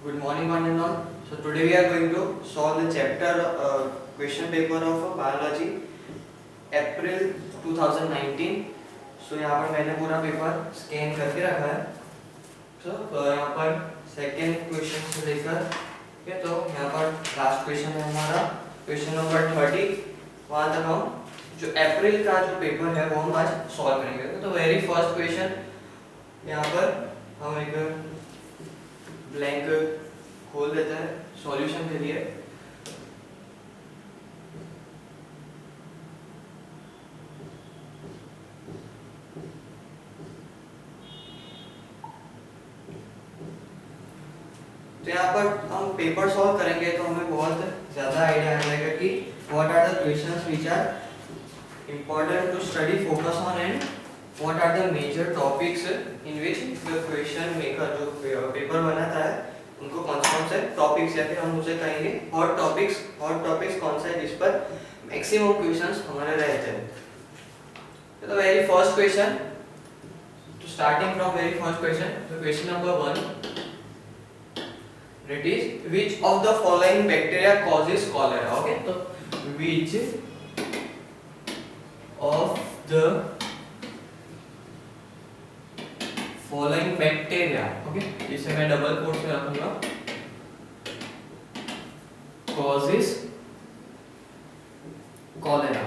Good morning, one and all. So today we are going to solve the chapter question paper of biology April 2019. So यहाँ पर मैंने पूरा paper scan करके रखा है. So यहाँ पर सेकेंड क्वेश्चन से लेकर तो यहाँ पर लास्ट क्वेश्चन है हमारा क्वेश्चन नंबर 30. वहाँ तक हम जो अप्रैल का जो पेपर है वो हम आज सॉल्व करेंगे. तो वेरी फर्स्ट क्वेश्चन यहाँ पर हम एक ब्लैंक खोल देते हैं सॉल्यूशन के लिए. तो यहाँ पर हम पेपर सॉल्व करेंगे तो हमें बहुत ज़्यादा आइडिया आ जाएगा कि what are the questions which are important to study focus on and what are the major topics in which the question maker जो पेपर बनाता है उनको कौन से टॉपिक्स या फिर हम उसे कहेंगे हॉट टॉपिक्स कौन सा है जिस पर मैक्सिमम क्वेश्चंस हमारे रहते हैं. तो वेरी फर्स्ट क्वेश्चन, तो starting from very first question, तो question number 1, that is which of the following bacteria causes cholera. Okay, so which of the following bacteria, okay, इसे मैं डबल कोट में रखूंगा, causes cholera.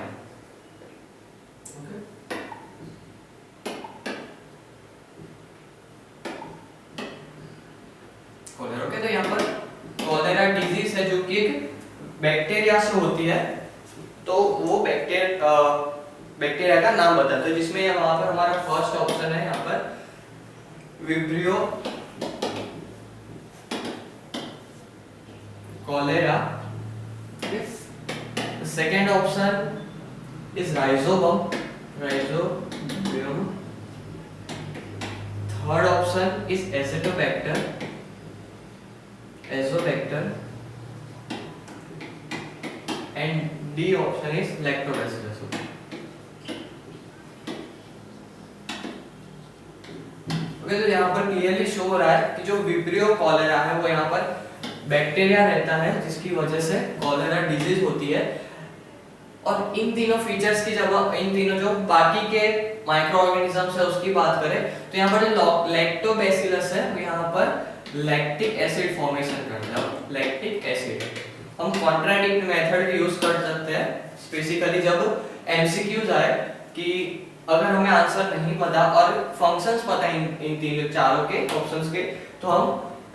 कॉलेरा. ओके, तो यहाँ पर cholera disease है जो कि एक बैक्टीरिया से होती है. तो वो बैक्टीरिया का नाम बताते हैं जिसमें वहां पर हमारा फर्स्ट ऑप्शन है यहाँ पर vibrio cholera. Second option is rhizobium. Third option is Acetobacter. and D option is lactobacillus. Okay, तो यहाँ पर क्लियरली शो हो रहा है कि जो विब्रियो कॉलेरा है वो यहाँ पर बैक्टीरिया रहता है जिसकी वजह से कॉलेरा डिजीज होती है. और इन तीनों फीचर्स की जब इन तीनों जो बाकी के माइक्रो ऑर्गेनिजम्स है उसकी बात करें तो यहाँ पर जो लैक्टोबैसिलस है वो यहाँ पर लैक्टिक एसिड फॉर्मेशन करता है. लैक्टिक एसिड हम कॉन्ट्राडिक्ट मेथड यूज कर सकते हैं स्पेसिफिकली जब एमसीक्यूज आए कि अगर हमें आंसर नहीं पता और फंक्शंस पता है इन तीन चारों के ऑप्शंस के तो हम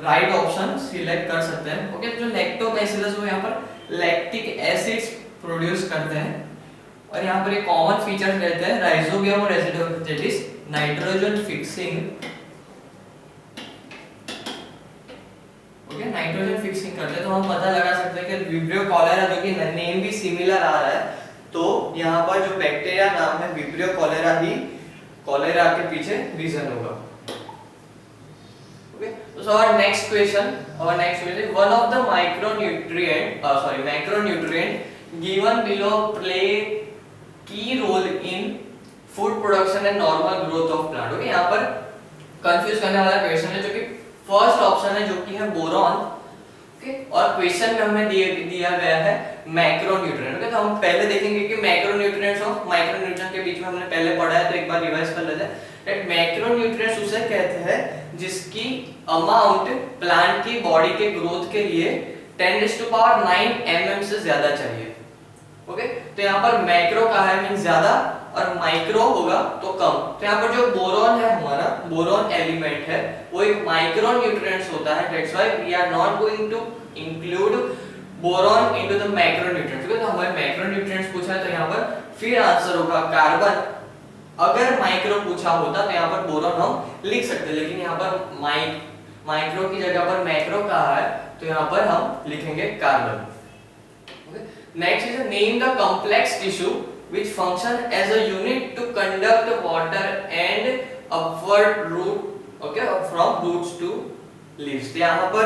राइट ऑप्शन सिलेक्ट कर सकते हैं. ओके, जो लैक्टोबैसिलस वो यहाँ पर लैक्टिक एसिड्स प्रोड्यूस करते हैं. और यहाँ पर एक कॉमन फीचर्स रहते हैं राइजोबियम और acidobacteria nitrogen fixing. Okay, nitrogen fixing करते हैं तो हम पता लगा सकते हैं कि विब्रियो कॉलेरा जो कि नेम भी सिमिलर आ रहा है तो यहाँ पर जो बैक्टीरिया नाम है विब्रियो कॉलेरा ही कॉलेरा के पीछे रीजन होगा. Okay, so our next question is one of the macronutrient given below play key role in food production and normal growth of plant. Okay, यहाँ पर कंफ्यूज करने वाला क्वेश्चन है जो कि फर्स्ट ऑप्शन है जो कि है बोरॉन. ओके, और क्वेश्चन में हमें दिया गया है मैक्रोन्यूट्रिएंट. ओके, तो हम पहले देखेंगे कि मैक्रोन्यूट्रिएंट्स और माइक्रोन्यूट्रिएंट के बीच में हमने पहले पढ़ा है तो एक बार रिवाइज कर लेते हैं. दैट मैक्रोन्यूट्रिएंट्स उसे कहते हैं जिसकी अमाउंट प्लांट की बॉडी के ग्रोथ के लिए 10⁹ mm से ज्यादा चाहिए. ओके, तो यहाँ पर मैक्रो का है मींस ज्यादा और माइक्रो होगा तो कम. तो यहाँ पर जो बोरॉन है हमारा बोरॉन एलिमेंट है वो एक माइक्रो न्यूट्रिएंट्स होता है. That's why we are not going to include boron into the macro nutrients. तो हमें मैक्रो न्यूट्रिएंट्स पूछा है तो यहाँ पर फिर आंसर होगा कार्बन. अगर माइक्रो पूछा होता तो यहाँ पर बोरॉन हम लिख सकते, लेकिन यहाँ पर माइक्रो की जगह पर मैक्रो कहा है तो यहाँ पर हम लिखेंगे carbon. Next is name the complex tissue which function as a unit to conduct water and upward root, okay, from roots to leaves. यहाँ पर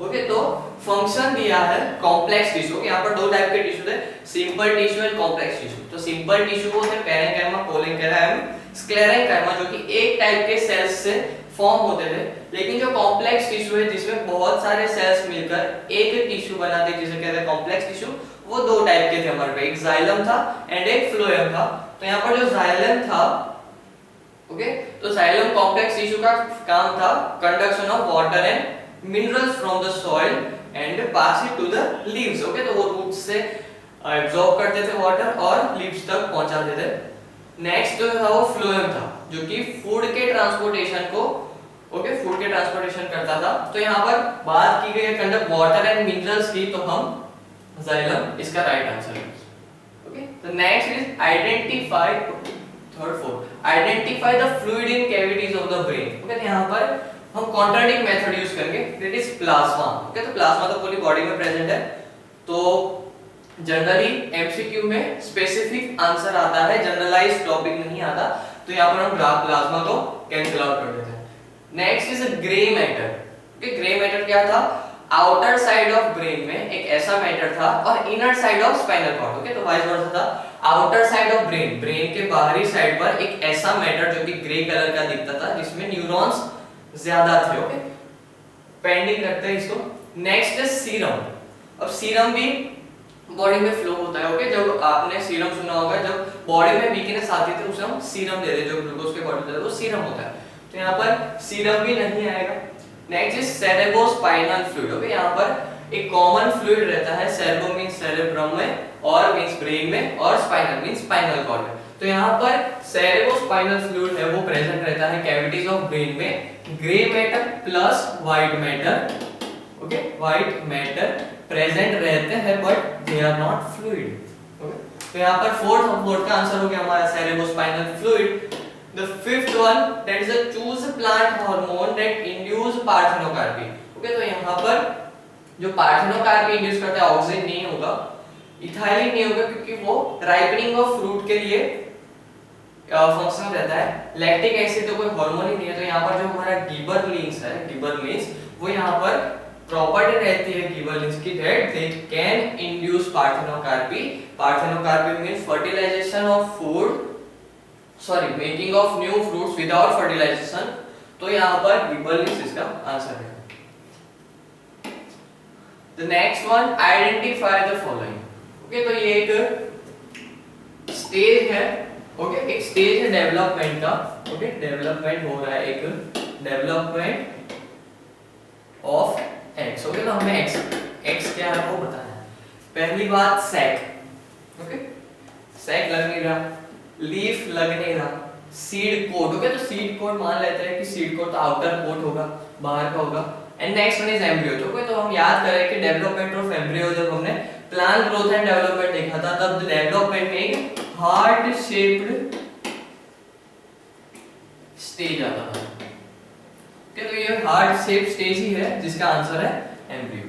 ओके, तो फंक्शन दिया है कॉम्प्लेक्स टिश्यू. यहाँ पर दो टाइप के टिश्यू है, simple tissue and complex tissue. तो सिंपल टिश्यू वो है पेरेन्काइमा, कोलेन्काइमा, स्क्लेरेन्काइमा जो कि एक टाइप के सेल्स से फॉर्म होते थे, लेकिन जो कॉम्प्लेक्स टिश्यू है जिसमें बहुत सारे सेल्स मिलकर एक टिश्यू बनाते हैं जिसे कहते हैं कॉम्प्लेक्स टिश्यू, वो दो टाइप के थे हमारे पे, एक जाइलम था एंड एक फ्लोएम था। तो यहाँ पर जो जाइलम था, ओके, तो जाइलम कॉम्प्लेक्स टिश्यू का काम था conduction of water and minerals from the soil and pass it to the leaves, okay, तो वो रूट्स से एब्जॉर्ब करते थे वाटर और लीव्स तक पहुंचाते थे। नेक्स्ट जो था वो फ्लोएम था, जो कि फूड के ट्रांसपोर्टेशन को, ओके, फूड के ट्रांसपोर्टेशन करता था। तो यहाँ पर बात की गई है कंडक्ट वाटर एंड मिनरल्स की, तो हम जाइलम इसका राइट आंसर है, ओके। तो next is identify, third fourth, identify the fluid in cavities of the brain, okay. तो यहाँ पर हम कॉन्ट्राडिक्ट मेथड यूज करेंगे, दैट इज प्लाज्मा, ओके। तो प्लाज्मा तो पूरी बॉडी में प्रेजेंट है, तो जनरली एमसीक्यू में स्पेसिफिक आंसर आता है, जनरलाइज्ड टॉपिक नहीं आता, तो यहाँ पर हम प्लाज्मा को कैंसिल आउट कर देते हैं। Next is grey matter, okay. Grey matter क्या था, आउटर साइड ऑफ ब्रेन में एक ऐसा मैटर था और inner side of spinal cord, okay, तो वाइस वर्सा था। Outer side of brain, brain के बाहरी साइड पर एक ऐसा मैटर जो कि ग्रे कलर का दिखता था, जिसमें न्यूरॉन्स ज्यादा थे, ओके, पेंडिंग रखते हैं इसको। Next is serum. अब सीरम भी बॉडी में फ्लो होता है, ओके। जब आपने सीरम सुना होगा, जब बॉडी में वीकनेस आती है तो उसे हम सीरम दे देते, जो ग्लूकोज के बॉडी देते हैं वो सीरम होता है, तो यहाँ पर सीरम भी नहीं आएगा। Next is cerebrospinal fluid, okay. यहाँ पर एक कॉमन फ्लूइड रहता है, सेरेब्रो मींस सेरेब्रम में, और मींस ब्रेन में, और स्पाइनल मींस स्पाइनल कॉर्ड में। तो यहाँ पर सेरेब्रोस्पाइनल फ्लूइड है वो प्रेजेंट रहता है कैविटीज ऑफ ब्रेन में। Grey matter plus white matter, okay, white matter present रहते हैं but they are not fluid, okay. तो यहाँ पर फोर्थ का आंसर हो गया हमारा cerebrospinal fluid. The fifth one, that is a choose plant hormone that induce parthenocarpy, okay। तो यहाँ पर जो पार्थेनोकार्पी इंड्यूस करता है, ऑक्सिन नहीं होगा, इथाइलिन नहीं होगा, क्योंकि वो राइपनिंग ऑफ फ्रूट के लिए फंक्शन रहता है। लैक्टिक एसिड तो कोई हार्मोन ही नहीं है, तो यहाँ पर जो हमारा गिबरलिंस है, गिबरलिंस, वो यहाँ पर प्रॉपर्टी रहती है गिबरलिंस की, that they can induce parthenocarpy. Parthenocarpy means fertilization of food, sorry, making of new fruits without fertilization, तो यहाँ पर गिबरलिंस इसका आंसर है। The next one, identify the following, okay. तो ये एक स्टेज है, ओके, एक स्टेज है डेवलपमेंट का, ओके, डेवलपमेंट हो रहा है, एक डेवलपमेंट ऑफ एक्स, ओके। तो हमें एक्स क्या है वो बताना है। पहली बात सैक, ओके, सैक लग नहीं रहा, लीफ लग नहीं रहा, सीड कोट, ओके। तो सीड कोट मान लेते हैं कि सीड कोट तो आउटर कोट होगा, बाहर का होगा। And next one is embryo, तो ओके, तो हम याद करें कि डेवलपमेंट ऑफ एम्ब्रियो जब हमने प्लांट ग्रोथ एंड डेवलपमेंट देखा था, तब डेवलपमेंट में एक हार्ट शेप्ड स्टेज आता था, ओके। तो ये हार्ट शेप स्टेज ही है जिसका आंसर है embryo.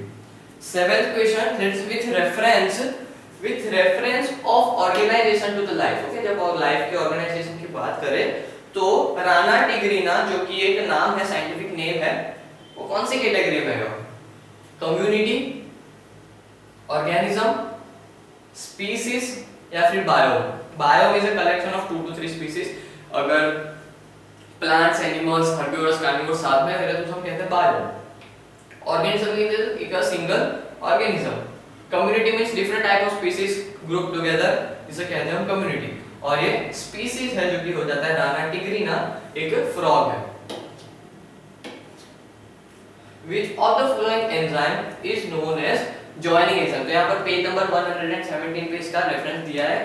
Seventh question, that's with reference of organization to the life, okay. जब लाइफ के ऑर्गेनाइजेशन की बात करें तो राना टिग्रीना, जो कि एक नाम है, साइंटिफिक नेम है, वो कौन सी कैटेगरी में है? कम्युनिटी, ऑर्गेनिज्म, स्पीसीज, या फिर bio. Bio is a collection of 2 to 3 species. अगर प्लांट्स, एनिमल्स, हर्बिवोरस, कार्निवोरस साथ में रहते तो हम कहते हैं बायो। ऑर्गेनिज्म इज एक single organism. Community means different type of species group together, जिसे कहते हैं हम कम्युनिटी। और ये स्पीसीज है जो कि हो जाता है राना टिग्रीना, एक फ्रॉग है। Which of the following enzyme is known as joining enzyme? तो यहाँ पर पेज नंबर 117 पे इसका रेफरेंस दिया है,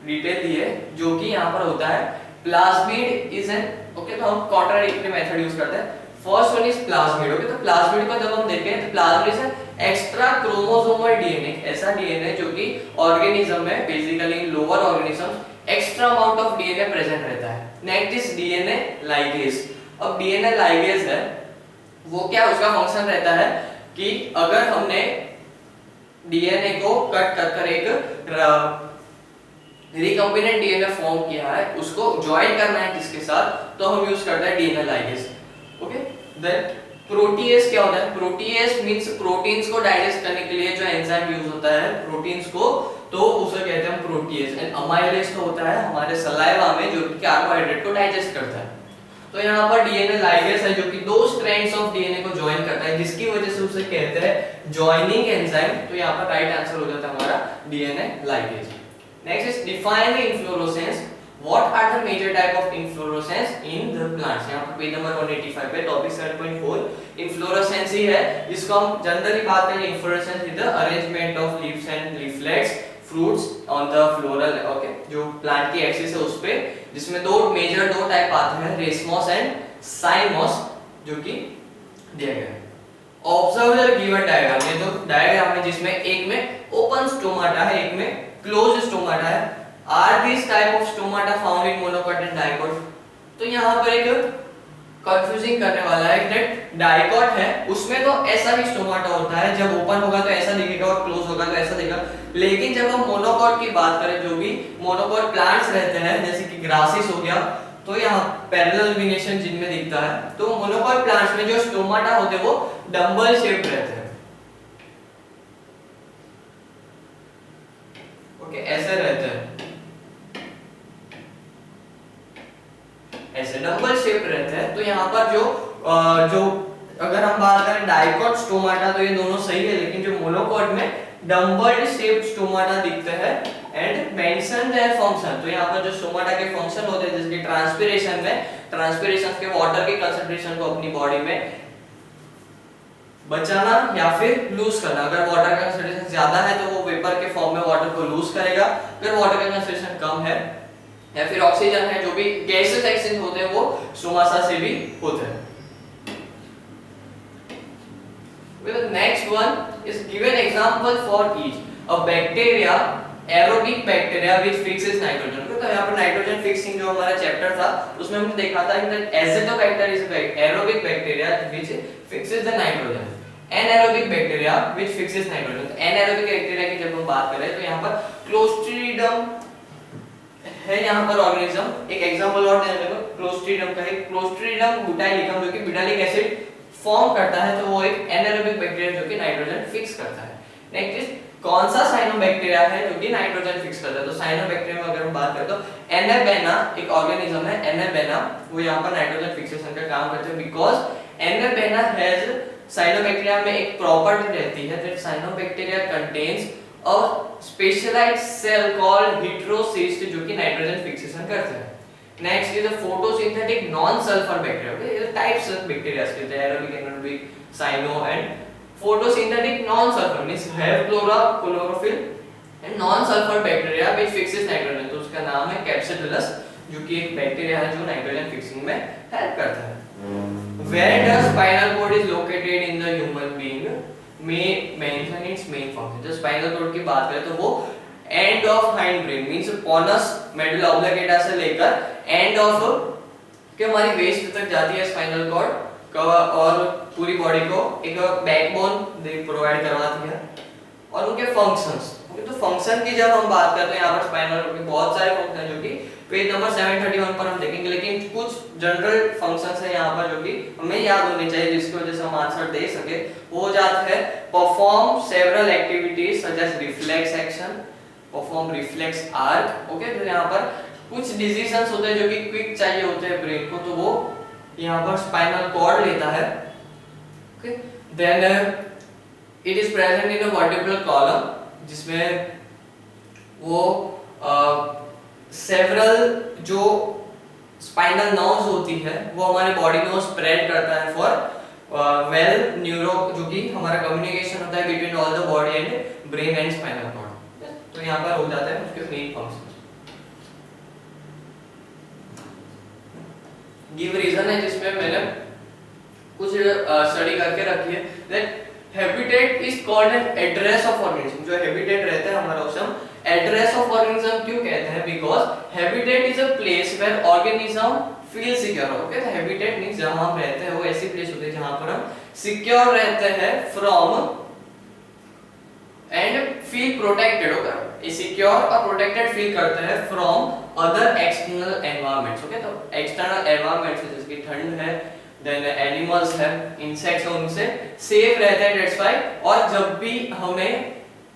डिटेल दी है, जो कि यहाँ पर होता है प्लाज्मिड इज एन, ओके। तो हम कॉन्ट्राडिक्टरी मेथड यूज करते हैं। First one is plasmid, okay. तो प्लाज्मिड को जब हम देखें तो plasmid is extra chromosomal DNA, ऐसा डीएनए जो कि ऑर्गेनिज्म में, basically lower organism, extra amount of DNA present रहता है। Next is DNA ligase. अब डीएनए लाइगेज है वो क्या, उसका फंक्शन रहता है कि अगर हमने डीएनए को कट कर एक रिकॉम्बिनेंट डीएनए फॉर्म किया है, उसको ज्वाइन करना है किसके साथ, तो हम यूज करते हैं DNA ligase, okay. Then protease क्या होता है? प्रोटीएज मींस प्रोटीन्स को डाइजेस्ट करने के लिए जो एंजाइम यूज होता है प्रोटीन्स को, तो उसे कहते हैं हम प्रोटीएज। एंड अमाइलेज तो होता है हमारे सलाइवा में, जो कि कार्बोहाइड्रेट को डाइजेस्ट करता है। तो यहाँ पर डीएनए लाइगेज है जो कि दो स्ट्रैंड्स ऑफ डीएनए को ज्वाइन करता है, जिसकी वजह से उसे कहते हैं ज्वाइनिंग एंजाइम। तो यहाँ पर राइट आंसर हो जाता है हमारा DNA ligase. Next is define the inflorescence. What are the major type of inflorescence in the plants? यहाँ पर पेज नंबर 185 पे टॉपिक 7.4 इन्फ्लोरेसेंस ही है। इसको हम जनरली बात करें, inflorescence is the arrangement of leaves and leaflets fruits on the floral, okay, जो plant की एक्सिस है उस पे, जिसमें दो टाइप आते हैं, रेसमॉस एंड साइमॉस, जो कि दिया गया है। Observe the given diagram. ये तो डायग्राम है जिसमें एक में ओपन स्टोमाटा है, एक में क्लोज स्टोमाटा है। Are these type of stomata found in monocot and dicot? तो यहाँ पर एक कंफ्यूजिंग करने वाला है कि डाइकॉट है उसमें तो ऐसा भी स्टोमाटा होता है, जब ओपन होगा तो ऐसा दिखेगा और क्लोज होगा तो ऐसा दिखेगा। लेकिन जब हम मोनोकॉट की बात करें, जो भी मोनोकॉट प्लांट्स रहते हैं जैसे कि ग्रासेस हो गया, तो यहाँ पैरेलल वेनेशन जिनमें दिखता है, तो मोनोकॉट प्लांट्स में जो स्टोमाटा होते हैं वो डंबल शेप्ड रहते हैं, ओके, ऐसे रहते हैं, ऐसे डबल शेप रहते हैं। तो यहाँ पर जो अगर हम बात करें डाइकॉट स्टोमाटा, तो ये दोनों सही है, लेकिन जो मोनोकॉट में डम्बल्ड शेप स्टोमाटा दिखते हैं एंड मेंशन देयर फंक्शन। तो यहाँ पर जो स्टोमाटा के फंक्शन होते हैं, जैसे कि ट्रांसपिरेशन में, ट्रांसपिरेशन के वाटर के कंसंट्रेशन को अपनी बॉडी में बचाना या फिर लूज करना। अगर वाटर का कंसंट्रेशन ज्यादा है तो वो वेपर के फॉर्म में वाटर को लूज करेगा, अगर वाटर का कंसंट्रेशन कम है या फिर ऑक्सीजन है, जो भी गैसेस एक्सचेंज होते हैं वो स्टोमाटा से भी होते हैं। Well, next one is give an example for each. A bacteria, aerobic bacteria which fixes nitrogen. तो यहाँ पर नाइट्रोजन फिक्सिंग जो हमारा चैप्टर था उसमें हमने देखा था कि एसिडोबैक्टर is aerobic bacteria which fixes the nitrogen. Anaerobic bacteria which fixes nitrogen. Anaerobic bacteria की जब हम बात करें तो यहाँ पर क्लोस्ट्रीडियम है, यहाँ पर ऑर्गेनिज्म। एक एग्जांपल और देने को, क्लोस्ट्रीडियम का है, क्लोस्ट्रीडियम ब्यूटाइलिकम जो कि ब्यूटाइलिक एसिड फॉर्म करता है, तो वो एक एनाएरोबिक बैक्टीरिया जो कि नाइट्रोजन फिक्स करता है। नेक्स्ट इज कौन सा साइनोबैक्टीरिया है जो कि नाइट्रोजन फिक्स करता है? तो साइनोबैक्टीरिया में अगर हम बात करें तो एनाबेना एक ऑर्गेनिज्म है, एनाबेना, वो यहाँ पर नाइट्रोजन फिक्सेशन का काम करते हैं, बिकॉज एनाबेना हैज, साइनोबैक्टीरिया में एक प्रॉपर्टी रहती है that cyanobacteria contains a specialized cell called heterocyst जो कि नाइट्रोजन फिक्सेशन करते हैं। Next is a photosynthetic non sulphur bacteria. Okay, ये टाइप्स ऑफ बैक्टीरिया के थे, aerobic, anaerobic, cyano and photosynthetic non sulphur means have chlorophyll and non sulphur bacteria which fixes nitrogen. तो उसका नाम है कैप्सिटुलस, जो कि एक बैक्टीरिया है जो नाइट्रोजन फिक्सिंग में हेल्प करता है। Where does spinal cord is located in the human being? में मेंशन इट्स मेन फंक्शन। जो स्पाइनल कॉर्ड की बात करें तो वो end of hind brain means pons medulla oblongata से लेकर एंड ऑफ के हमारी वेस्ट तक जाती है स्पाइनल कॉर्ड और पूरी बॉडी को एक बैकबोन प्रोवाइड करवाती है। और उनके फंक्शंस, तो फंक्शन की जब हम बात करते हैं यहाँ पर स्पाइनल कॉर्ड के बहुत सारे फंक्शन हैं जो कि पेज नंबर 731 पर हम देखेंगे, लेकिन कुछ जनरल फंक्शंस है यहाँ पर जो कि हमें याद होने चाहिए जिसकी वजह से हम आंसर दे सके। वो हो जाता है perform several activities such as reflex action, perform reflex arc. Okay, तो यहाँ पर कुछ डिसीजंस होते हैं जो कि क्विक चाहिए होते हैं ब्रेन को, तो वो यहाँ पर स्पाइनल कॉर्ड लेता है। Okay, then it is present in a vertebral column, जिसमें वो सेवरल जो स्पाइनल नर्व्स होती है वो हमारे बॉडी में स्प्रेड करता है फॉर वेल न्यूरो, जो कि हमारा कम्युनिकेशन होता है between all the body and brain and spinal cord. तो यहाँ पर हो जाता है उसके मेन फंक्शन। गिव रीजन है जिसमें मैंने कुछ स्टडी करके रखी है that habitat is called an address of organism. जो हैबिटेट रहता है हमारा उसे हम एड्रेस ऑफ ऑर्गेनिज्म क्यों कहते हैं? Because habitat is a place where organism feel secure. Okay, तो हैबिटेट मींस जहां हम रहते हैं वो ऐसी प्लेस होती है जहां पर हम सिक्योर रहते हैं from and feel protected. Okay, secure और प्रोटेक्टेड फील करते हैं from other external environments. Okay, तो एक्सटर्नल एनवायरनमेंट्स जैसे कि ठंड है, देन एनिमल्स है, इंसेक्ट्स है, उनसे सेफ रहते हैं, दैट्स व्हाई। और जब भी हमें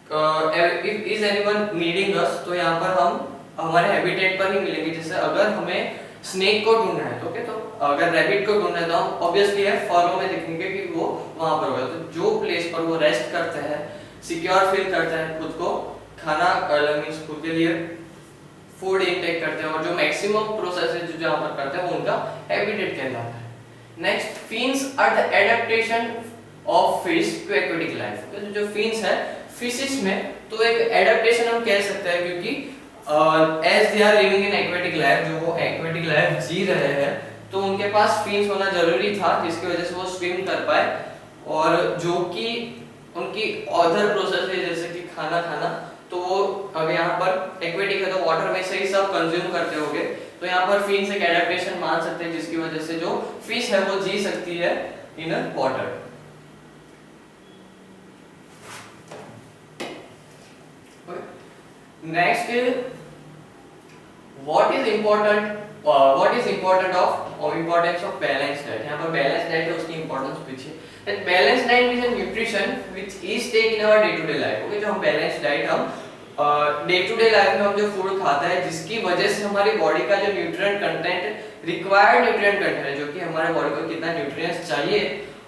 इज एनीवन नीडिंग अस, तो यहाँ पर हम हमारे हैबिटेट पर ही मिलेंगे। जैसे अगर हमें स्नेक को ढूंढना है तो ओके, तो अगर रैबिट को ढूंढना है तो हम ऑब्वियसली है फरो में देखेंगे कि वो वहां पर होगा। तो जो प्लेस पर वो रेस्ट करते हैं, सिक्योर फील करते हैं खुद को, खाना मींस खुद के लिए फूड इनटेक करते हैं और जो मैक्सिमम प्रोसेस जो जहां पर करते हैं वो उनका हैबिटेट कहलाता है। Next, fins are the adaptation of fish to aquatic life. तो जो फिन्स है फिशेस में तो एक एडेप्टेशन हम कह सकते हैं, क्योंकि as they are living in aquatic life, जो वो एक्वेटिक लाइफ जी रहे हैं तो उनके पास फिन्स होना जरूरी था जिसकी वजह से वो स्विम कर पाए, और जो कि उनकी अदर प्रोसेस है जैसे कि खाना खाना, तो वो अब यहाँ पर एक्वेटिक है तो वाटर में से ही सब कंज्यूम करते होंगे, तो यहाँ पर फिन्स एक एडेप्टेशन मान सकते हैं जिसकी वजह से जो फिश है वो जी सकती है in water. Next, what is important of importance of balanced diet। यहाँ पर balanced diet है उसकी importance पूछिए। that balanced diet is a nutrition which is taken in our day to day life। Okay, जो हम balanced diet हम day to day life में हम जो फूड खाते हैं जिसकी वजह से हमारी बॉडी का जो nutrient content, required nutrient content है, जो कि हमारे बॉडी को कितना न्यूट्रिएंट्स चाहिए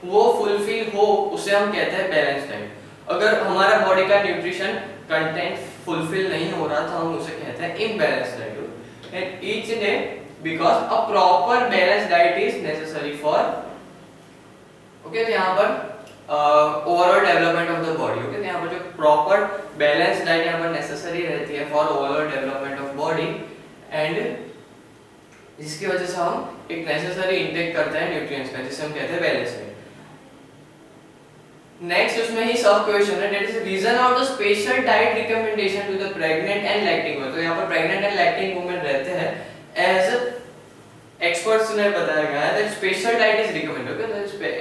वो फुलफिल हो, उसे हम कहते हैं बैलेंस्ड डाइट। अगर हमारा बॉडी का न्यूट्रिशन कंटेंट फुलफिल नहीं हो रहा तो हम उसे कहते हैं imbalanced diet. And each day because a proper balanced diet is necessary for okay, तो यहाँ पर overall development of the body. Okay, तो यहाँ पर जो प्रॉपर बैलेंस्ड डाइट यहाँ पर नेसेसरी रहती है for overall development of body, and जिसकी वजह से हम एक नेसेसरी इंटेक करते हैं न्यूट्रिएंट्स का, जिसे हम कहते हैं बैलेंस्ड डाइट। नेक्स्ट उसमें ही सब क्वेश्चन है, that is reason of the special diet recommendation to the pregnant and lactating women. तो यहाँ पर प्रेग्नेंट एंड लैक्टिंग वुमेन रहते हैं, एज एक्सपर्ट्स ने बताया गया है that special diet is recommended. Okay,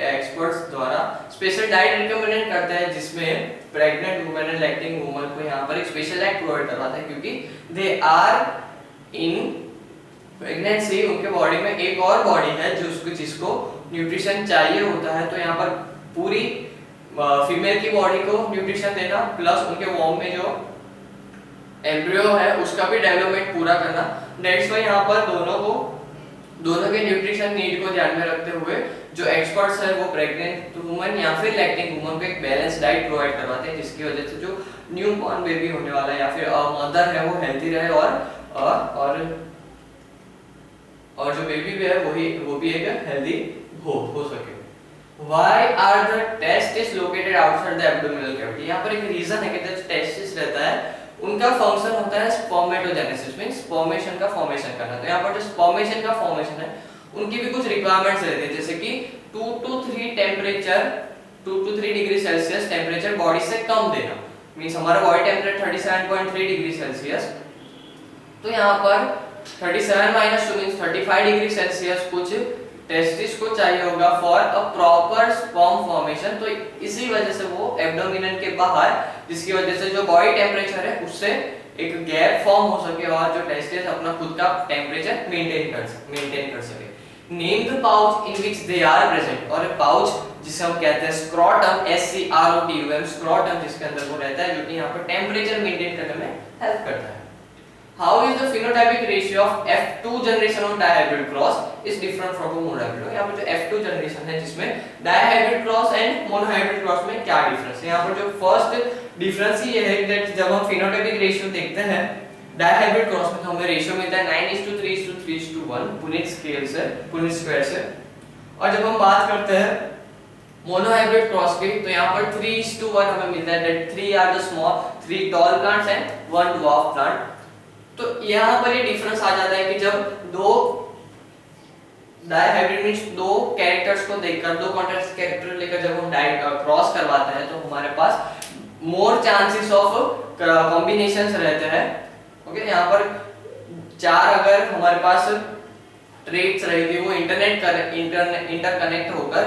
experts द्वारा स्पेशल डाइट रिकमेंड करता है जिसमें pregnant women and lactating women को यहाँ पर एक स्पेशल डाइट प्रोवाइड करवाता है, क्योंकि दे आर इन प्रेगनेंसी, उनके बॉडी में एक और बॉडी है जिसको न्यूट्रिशन चाहिए होता है। तो यहाँ पर पूरी फीमेल की बॉडी को न्यूट्रिशन देना प्लस उनके वॉर्म में जो एम्ब्रियो है उसका भी डेवलपमेंट पूरा करना। दैट्स व्हाई यहाँ पर दोनों के न्यूट्रिशन नीड को ध्यान में रखते हुए जो एक्सपर्ट्स है वो प्रेग्नेंट वुमन या फिर लैक्टिंग वुमन को एक बैलेंस डाइट प्रोवाइड करवाते हैं, जिसकी वजह से जो न्यू बॉर्न बेबी होने वाला है या फिर मदर है वो हेल्दी रहे और जो बेबी भी है वो भी एक हेल्दी हो सके। Why are the testes located outside the abdominal cavity? यहाँ पर एक रीजन है कि जो टेस्टिस रहता है उनका फंक्शन होता है स्पर्मेटोजेनेसिस, मींस स्पर्मेशन का फॉर्मेशन करना। तो यहाँ पर जो स्पर्मेशन का फॉर्मेशन है उनकी भी कुछ रिक्वायरमेंट्स रहती है, जैसे कि 2 to 3 degree Celsius temperature body से कम देना, मींस हमारा बॉडी टेम्परेचर 37.3 डिग्री सेल्सियस, तो यहाँ पर 37 माइनस 2 मींस 35 डिग्री सेल्सियस कुछ टेस्टिस को चाहिए होगा for a proper sperm formation. तो इसी वजह से वो एब्डोमिनल के बाहर, जिसकी वजह से जो बॉडी टेम्परेचर है उससे एक गैप फॉर्म हो सके और जो टेस्टिस अपना खुद का टेम्परेचर मेंटेन कर सके। Name the pouch in which they are present, और पाउच जिसे हम कहते हैं स्क्रोटम, SCROTUM, स्क्रोटम, जिसके अंदर वो रहता है जो कि यहाँ पर टेम्परेचर मेंटेन करने में हेल्प करता है। How is the phenotypic ratio of F2 generation of dihybrid cross is different from monohybrid? यहाँ पर जो F2 जनरेशन है जिसमें dihybrid cross and monohybrid cross में क्या डिफरेंस है? यहाँ पर जो फर्स्ट डिफरेंस ये है कि जब हम phenotypic ratio देखते हैं dihybrid cross में तो हमें रेशियो मिलता है 9:3:3:1 पुनेट स्क्वायर से, और जब हम बात करते हैं मोनोहाइब्रिड क्रॉस की तो यहाँ पर 3:1 हमें मिलता है, that 3 are the small 3 tall plants and 1 dwarf plant. तो यहाँ पर ये डिफरेंस आ जाता है कि जब दो डाइहाइब्रिड मींस दो कैरेक्टर्स को देखकर, दो कॉन्ट्रास्ट कैरेक्टर लेकर जब हम क्रॉस करवाते हैं तो हमारे पास मोर चांसेस ऑफ कॉम्बिनेशंस रहते हैं। ओके, यहाँ पर 4 अगर हमारे पास ट्रेट्स रहेगी वो इंटरकनेक्ट होकर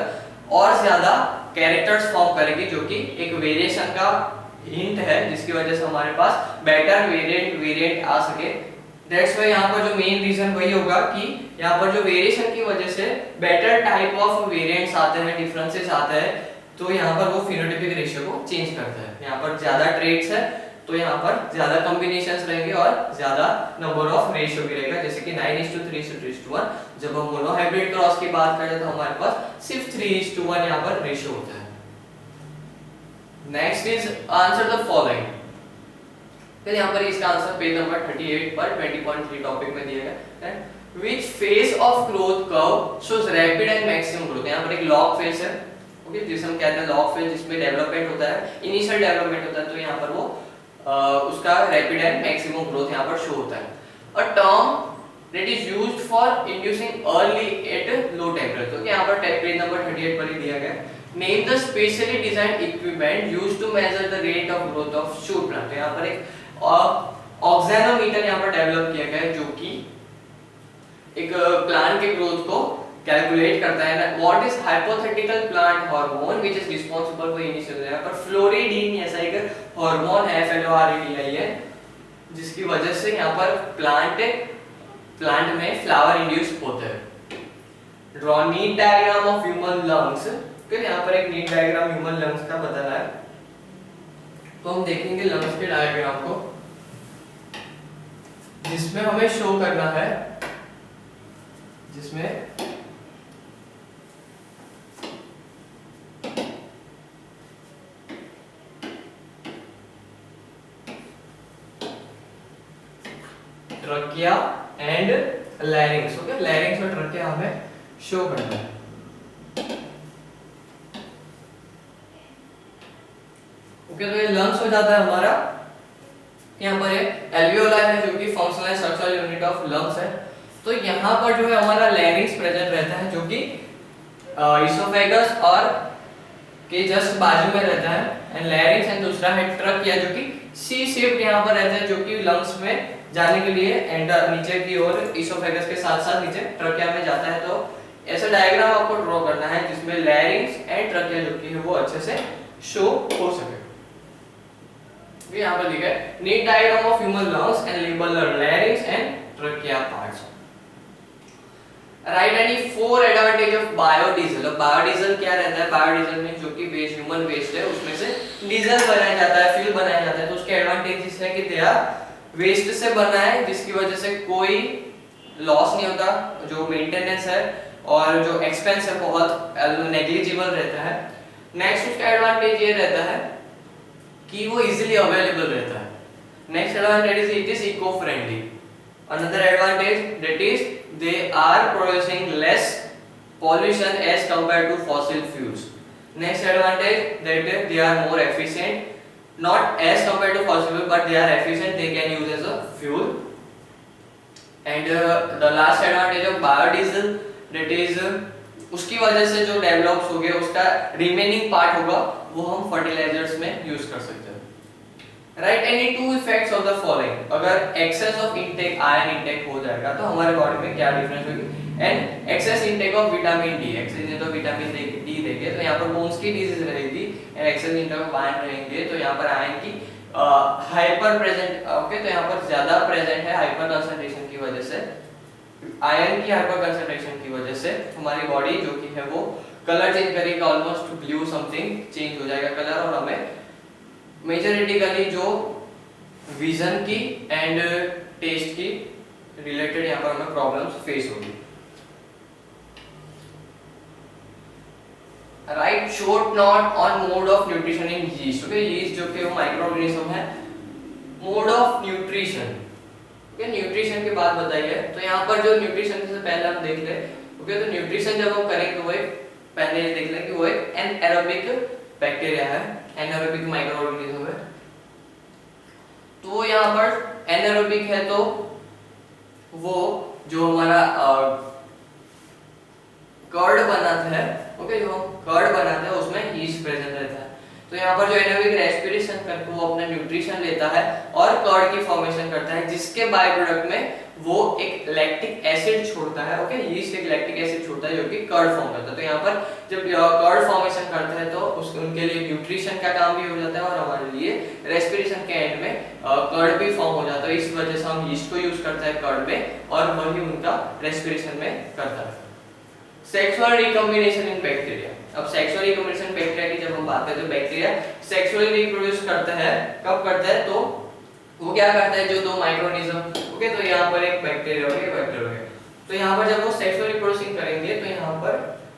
और ज्यादा कैरेक्टर्स फॉर्म करेगी, जो कि एक वेरिएशन का हिंट है, जिसकी वजह से हमारे पास बेटर वेरिएंट आ सके। दैट्स व्हाई यहाँ पर जो मेन रीजन वही होगा कि यहाँ पर जो वेरिएशन की वजह से बेटर टाइप ऑफ वेरिएंट्स आते हैं, डिफरेंसेस आते हैं, तो यहाँ पर वो फिनोटाइपिक रेशियो को चेंज करता है। यहाँ पर ज्यादा ट्रेट्स है तो यहाँ पर ज्यादा कॉम्बिनेशंस रहेंगे और ज्यादा नंबर ऑफ रेशियो भी रहेगा, जैसे कि 9:3:1। जब हम मोनोहाइब्रिड क्रॉस की बात करें तो हमारे पास सिर्फ 3:1 यहाँ पर रेशियो होता है। Next is answer the following. फिर यहाँ पर इसका आंसर पेज नंबर 38 पर 20.3 टॉपिक में दिया गया है। Which phase of growth curve shows rapid and maximum growth? यहाँ पर एक log phase है, ओके, जिसे हम कहते हैं log phase, जिसमें डेवलपमेंट होता है, इनिशियल डेवलपमेंट होता है, तो यहाँ पर वो उसका रैपिड एंड मैक्सिमम ग्रोथ यहाँ पर शो होता है। A term that is used for inducing early at low temperature, तो यहाँ पर पेज नंबर 38 पर ही दिया गया है। Name the specially designed equipment used to measure the rate of growth of shoot plant, तो यहाँ पर एक ऑक्सेनोमीटर यहाँ पर डेवलप किया गया है जो कि एक प्लांट के ग्रोथ को कैलकुलेट करता है ना। What is hypothetical plant hormone which is responsible for initial, यहाँ पर फ्लोरिडीन ऐसा एक हार्मोन है, FLORIDIN है, जिसकी वजह से यहाँ पर प्लांट में फ्लावर इंड्यूस होते हैं। Draw NEET diagram of human lungs, फिर यहाँ पर एक नीट डायग्राम ह्यूमन लंग्स का बताना है, तो हम देखेंगे लंग्स के डायग्राम को, जिसमें हमें शो करना है, जिसमें ट्रकिया एंड लैरिंग्स, ओके, लैरिंग्स और ट्रकिया हमें शो करना है। ओके, तो ये लंग्स हो जाता है हमारा। यहाँ पर एल्वियोलाई है जो कि functional structural unit of lungs है। तो यहाँ पर जो है हमारा लैरिंग्स प्रेजेंट रहता है, जो कि इसोफेगस और के जस्ट बाजू में रहता है, एंड लैरिंग्स एंड दूसरा है ट्रकिया जो कि सी शेप यहाँ पर रहता है, जो कि लंग्स में जाने के लिए एंड नीचे की ओर इसोफेगस के साथ साथ नीचे ट्रकिया में जाता है। तो ऐसा डायग्राम आपको ड्रॉ करना है जिसमें लैरिंग्स एंड ट्रकिया जो कि है वो अच्छे से शो हो सके। यहाँ पर लिखा है NEET diagram of human lungs and label the larynx and trachea parts. Right any 4 advantage of biodiesel. अब बायोडीजल क्या रहता है? बायोडीजल में जो कि वेस्ट, ह्यूमन वेस्ट है, उसमें से डीजल बनाया जाता है, फ्यूल बनाया जाता है। तो उसके एडवांटेजेस है कि दे आर वेस्ट से बना है, जिसकी वजह से कोई लॉस नहीं होता, जो मेंटेनेंस है और जो एक्सपेंस है बहुत नेग्लिजिबल रहता है। नेक्स्ट उसका एडवांटेज ये रहता है कि वो इजीली अवेलेबल रहता है। Next advantage is it is eco friendly. Another advantage that is they are producing less pollution as compared to fossil fuels. Next advantage that they are more efficient, not as compared to fossil fuel, but they are efficient, they can use as a fuel. And the last advantage of biodiesel that is उसकी वजह से जो develops हो गया उसका remaining part होगा वो हम फर्टिलाइजर्स में यूज कर सकते हैं। Right, any 2 effects of the following. अगर excess of intake iron intake हो जाएगा तो हमारे बॉडी में क्या डिफरेंस होगी? And excess intake of vitamin D, excess intake of vitamin D देंगे तो यहाँ पर बोन्स की डिजीज रहेगी, and excess intake of iron रहेंगे तो यहाँ पर आयरन की हाइपर प्रेजेंट, ओके, तो यहाँ पर ज्यादा प्रेजेंट है हाइपर कंसंट्रेशन की वजह से, आयरन की हाइपर कंसंट्रेशन की वजह से हमारी बॉडी जो कि है वो कलर चेंज करेगी, ऑलमोस्ट ब्लू समथिंग चेंज हो जाएगा कलर, और हमें मेजॉरिटिकली जो विजन की एंड टेस्ट की रिलेटेड यहाँ पर हमें प्रॉब्लम्स फेस होगी। Right, short note on mode of nutrition in yeast. Okay, yeast जो कि वो माइक्रो ऑर्गेनिज्म है। Mode of nutrition, okay, nutrition की बात बताइए। तो यहाँ पर जो न्यूट्रिशन से पहले हम देख ले, ओके, तो न्यूट्रिशन जब हम करेंगे तो वो एक पहले ये देख लें कि वो एक एनारोबिक बैक्टीरिया है, एनारोबिक माइक्रो ऑर्गेनिज्म है। तो यहाँ पर एनारोबिक है तो वो जो हमारा कर्ड बनाता है, ओके, जो हम कर्ड बनाते हैं उसमें यीस्ट प्रेजेंट रहता है। तो यहाँ पर जो एनारोबिक रेस्पिरेशन करके वो अपना न्यूट्रिशन लेता है और कर्ड की फॉर्मेशन करता है, जिसके बाय प्रोडक्ट में वो एक लैक्टिक एसिड छोड़ता है। ओके, यीस्ट एक लैक्टिक एसिड छोड़ता है जो कि कर्ड फॉर्म करता है। तो यहाँ पर जब कर्ड फॉर्मेशन करता है तो उनके लिए न्यूट्रिशन का काम भी हो जाता है और हमारे लिए रेस्पिरेशन के एंड में कर्ड भी फॉर्म हो जाता है। इस वजह से हम यीस्ट को यूज करते हैं कर्ड में और वही उनका रेस्पिरेशन में करता है। सेक्सुअल रिकॉम्बिनेशन इन बैक्टीरिया। अब सेक्सुअल रिकॉम्बिनेशन बैक्टीरिया की जब हम बात करते हैं तो बैक्टीरिया सेक्सुअली रिप्रोड्यूस करता है, कब करता है? तो वो क्या करता है, जो दो माइक्रोऑर्गेनिज्म, ओके, तो यहाँ पर एक बैक्टीरिया हो गया, बैक्टीरिया हो गया, तो यहाँ पर जब वो सेक्सुअल रिप्रोडक्शन करेंगे तो यहाँ पर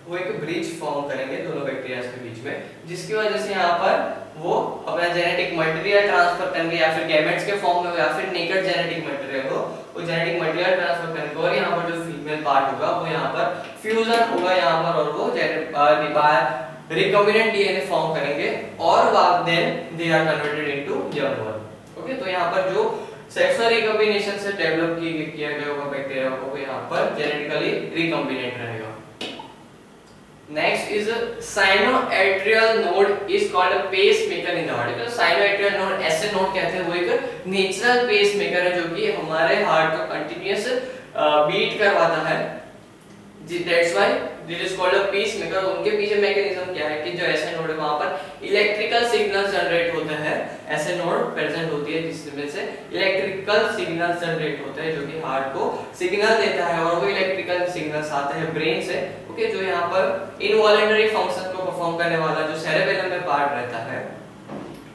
वो एक ब्रिज फॉर्म करेंगे दोनों बैक्टीरिया के बीच में, जिसकी वजह से यहाँ पर वो अपना जेनेटिक मटेरियल ट्रांसफर करेंगे, या फिर गैमेट्स के फॉर्म में हो या फिर नेकेड जेनेटिक मटेरियल हो, वो जेनेटिक मटेरियल ट्रांसफर करेंगे और यहाँ पर जो फीमेल पार्ट होगा वो यहाँ पर फ्यूजन होगा यहाँ पर, और वो रिकॉम्बिनेंट डीएनए फॉर्म करेंगे और then they are converted into young one. Okay, तो यहाँ पर जो सेक्सुअल रिकॉम्बिनेशन से डेवलप किया गया होगा बैक्टीरिया को, वो यहाँ पर जेनेटिकली रिकॉम्बिनेंट रहेगा। Next is sinoatrial node is called a pacemaker in the heart. तो साइनोएट्रियल नोड, ऐसे नोड कहते हैं, वो एक नेचुरल पेसमेकर है जो कि हमारे हार्ट को कंटीन्यूअस बीट करवाता है। That's why this is called a pacemaker. उनके पीछे मैकेनिज्म क्या है कि जो ऐसे नोड है वहां पर इलेक्ट्रिकल सिग्नल जनरेट होता है, ऐसे नोड प्रेजेंट होती है जिसमें से इलेक्ट्रिकल सिग्नल जनरेट होता है जो कि हार्ट को सिग्नल देता है, और वो इलेक्ट्रिकल सिग्नल्स आते हैं ब्रेन से, ओके, जो यहाँ पर इनवॉलंटरी फंक्शन को परफॉर्म करने वाला जो सेरेबेलम में पार्ट रहता है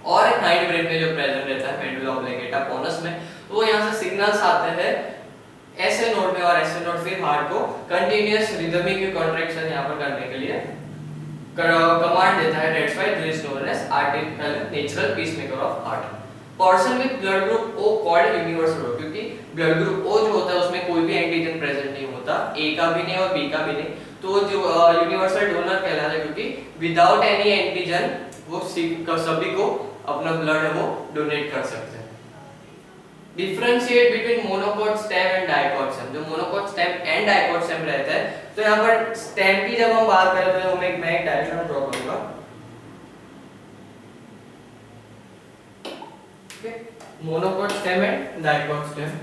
और हाइंड ब्रेन में जो प्रेजेंट रहता है मेडुला ऑब्लिंगेटा पोनस में, तो वो यहाँ से सिग्नल्स आते हैं ऐसे नोड में, और ऐसे नोड फिर हार्ट को कंटीन्यूअस रिदमिक कॉन्ट्रैक्शन यहाँ पर करने के लिए कमांड देता है। That's why this is known as artificial natural pacemaker of heart. Person with blood group O called universal group, क्योंकि ब्लड ग्रुप O जो होता है उसमें कोई भी एंटीजन प्रेजेंट नहीं होता, A का भी नहीं और B का भी नहीं, तो जो यूनिवर्सल डोनर कहलाता है, क्योंकि विदाउट एनी एंटीजन वो सभी को अपना ब्लड है वो डोनेट कर सकते हैं। Differentiate between monocot stem and dicot stem. जो monocot stem and dicot stem रहता है, तो यहाँ पर स्टेम की जब हम बात करें तो मैं एक डायग्राम ड्रॉ करूंगा। Okay, monocot stem and dicot stem.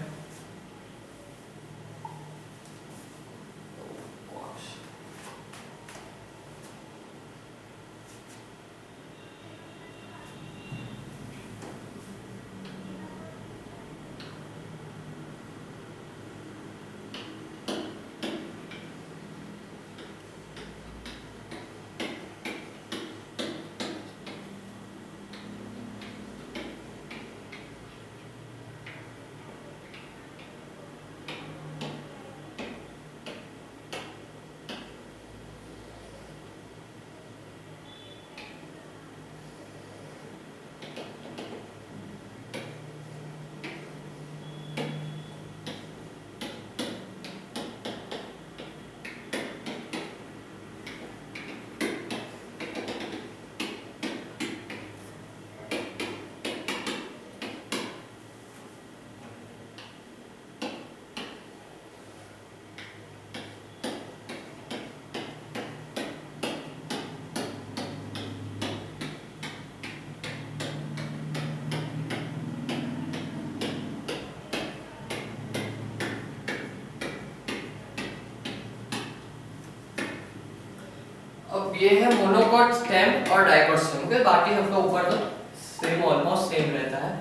अब ये है मोनोकॉट स्टेम और डाइकॉट स्टेम। ओके, बाकी सबका ऊपर तो सेम ऑलमोस्ट सेम रहता है,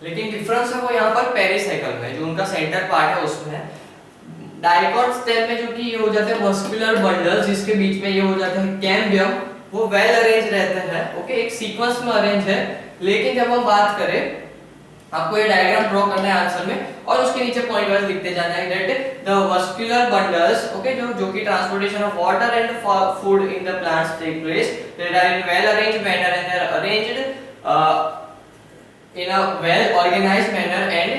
लेकिन डिफरेंस है वो यहाँ पर पेरिसाइकल में, जो उनका सेंटर पार्ट है उसमें है। डाइकॉट स्टेम में जो कि ये हो जाते हैं मस्कुलर बंडल्स, जिसके बीच में ये हो जाता है कैम्बियम, वो वेल अरेंज रहते हैं, ओके, एक सीक्वेंस में अरेंज है। लेकिन जब हम बात करें, आपको ये डायग्राम ड्रॉ करना है आंसर में, और उसके नीचे पॉइंट वाइज लिखते जाना है that the muscular bundles, okay, जो कि transportation of water and food in the plants take place, that are in well arranged manner and they are arranged in a well organized manner, and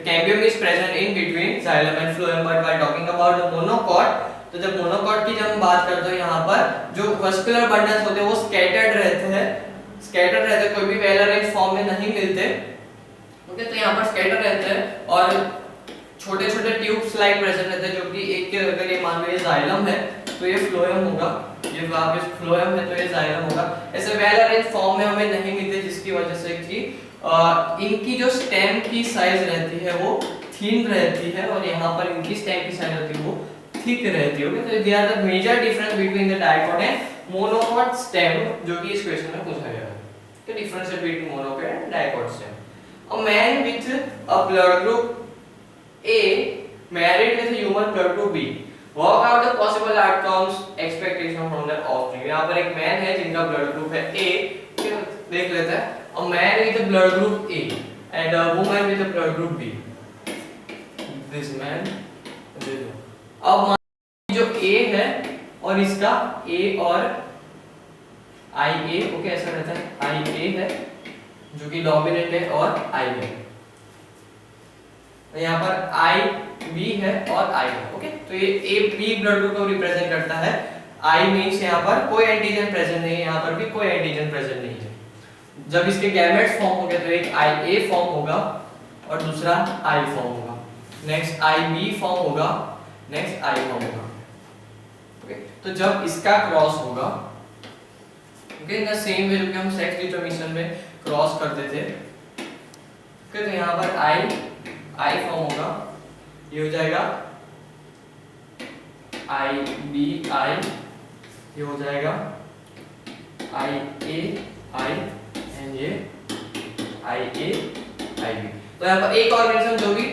cambium is present in between xylem and phloem. But by talking about the monocot, तो जब monocot की जब हम बात करते हैं, यहाँ पर जो मस्कुलर बंडल्स होते हैं वो स्कैटर्ड रहते हैं, कोई भी वेल अरेंज्ड फॉर्म में नहीं मिलते, ओके, तो यहाँ पर स्कैटर रहते हैं और छोटे छोटे ट्यूब्स लाइक प्रेजेंट रहते हैं, जो कि एक के अगर ये मान लो ये जाइलम है तो ये फ्लोएम होगा, ये वापस फ्लोएम है तो ये जाइलम होगा। ऐसे वेल अरेंज फॉर्म में हमें नहीं मिलते, जिसकी वजह से कि इनकी जो स्टेम की साइज रहती है वो थिन रहती है, और यहाँ पर इनकी स्टेम की साइज रहती है वो थिक रहती है। ओके, तो they are the major difference between the dicot and monocot stem, जो कि इस क्वेश्चन में पूछा गया है। तो difference between monocot and dicot stem. A man with a blood group A married with a human blood group B, work out the possible outcomes expectation from their offspring। यहाँ पर एक मैन है जिनका ब्लड ग्रुप है A, देख लेते हैं। A man with a blood group A and a woman with a blood group B. This man, अब मान जो A है और इसका A और IA, ओके ऐसा रहता है, IA है जो कि डोमिनेंट है और I है, यहाँ पर IB है और I है, ओके। तो ये AB ब्लड ग्रुप को रिप्रेजेंट करता है। I मींस यहाँ पर कोई एंटीजन प्रेजेंट नहीं है, यहाँ पर भी कोई एंटीजन प्रेजेंट नहीं है। जब इसके गैमेट्स फॉर्म होंगे तो एक IA फॉर्म होगा और दूसरा I फॉर्म होगा, नेक्स्ट IB फॉर्म होगा, नेक्स्ट I फॉर्म होगा, ओके। तो जब इसका क्रॉस होगा, okay, in the same way जो कि हम सेक्स डिटरमिनेशन में क्रॉस करते थे, ओके, तो यहाँ पर I फॉर्म होगा, ये हो जाएगा IBI, ये हो जाएगा IAI एंड ये IAIB। तो यहाँ पर एक ऑर्गेनिज्म जो भी